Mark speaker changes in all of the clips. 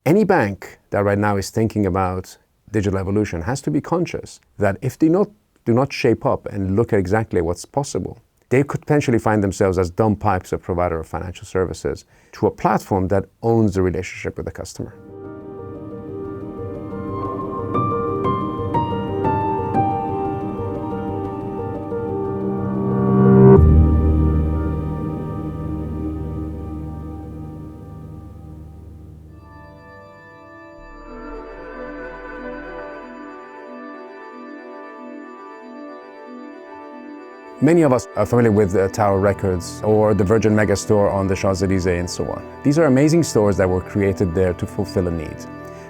Speaker 1: Any bank that right now is thinking about digital evolution has to be conscious that if they do not shape up and look at exactly what's possible, they could potentially find themselves as dumb pipes of provider of financial services to a platform that owns the relationship with the customer. Many of us are familiar with Tower Records or the Virgin Megastore on the Champs-Élysées and so on. These are amazing stores that were created there to fulfill a need,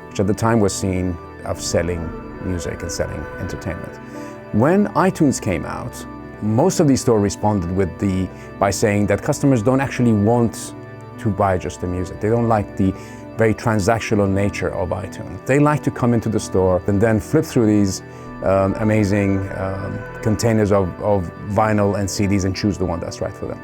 Speaker 1: which at the time was seen of selling music and selling entertainment. When iTunes came out, most of these stores responded by saying that customers don't actually want to buy just the music. They don't like the very transactional nature of iTunes. They like to come into the store and then flip through these amazing containers of vinyl and CDs and choose the one that's right for them.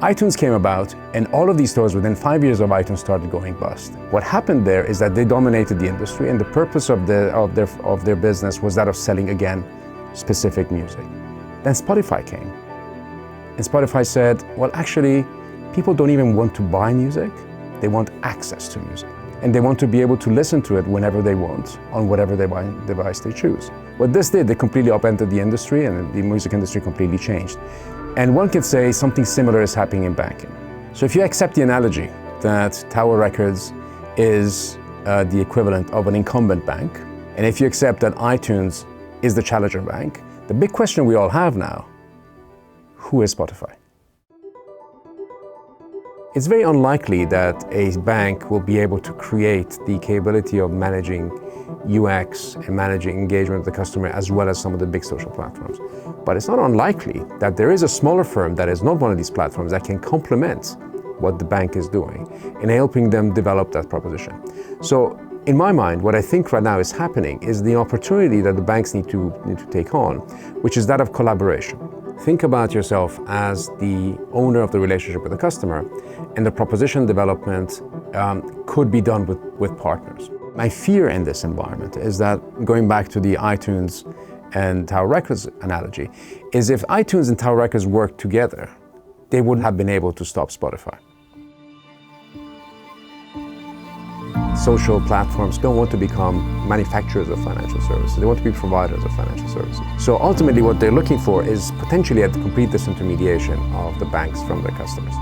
Speaker 1: iTunes came about, and all of these stores within 5 years of iTunes started going bust. What happened there is that they dominated the industry, and the purpose of their business was that of selling, again, specific music. Then Spotify came, and Spotify said, well, actually, people don't even want to buy music, they want access to music. And they want to be able to listen to it whenever they want, on whatever device they choose. What this did, they completely upended the industry, and the music industry completely changed. And one could say something similar is happening in banking. So if you accept the analogy that Tower Records is the equivalent of an incumbent bank, and if you accept that iTunes is the challenger bank, the big question we all have now, who is Spotify? It's very unlikely that a bank will be able to create the capability of managing UX and managing engagement with the customer as well as some of the big social platforms. But it's not unlikely that there is a smaller firm that is not one of these platforms that can complement what the bank is doing in helping them develop that proposition. So in my mind, what I think right now is happening is the opportunity that the banks need to take on, which is that of collaboration. Think about yourself as the owner of the relationship with the customer, and the proposition development could be done with partners. My fear in this environment is that, going back to the iTunes and Tower Records analogy, is if iTunes and Tower Records worked together, they wouldn't have been able to stop Spotify. Social platforms don't want to become manufacturers of financial services. They want to be providers of financial services. So ultimately what they're looking for is potentially a complete disintermediation of the banks from their customers.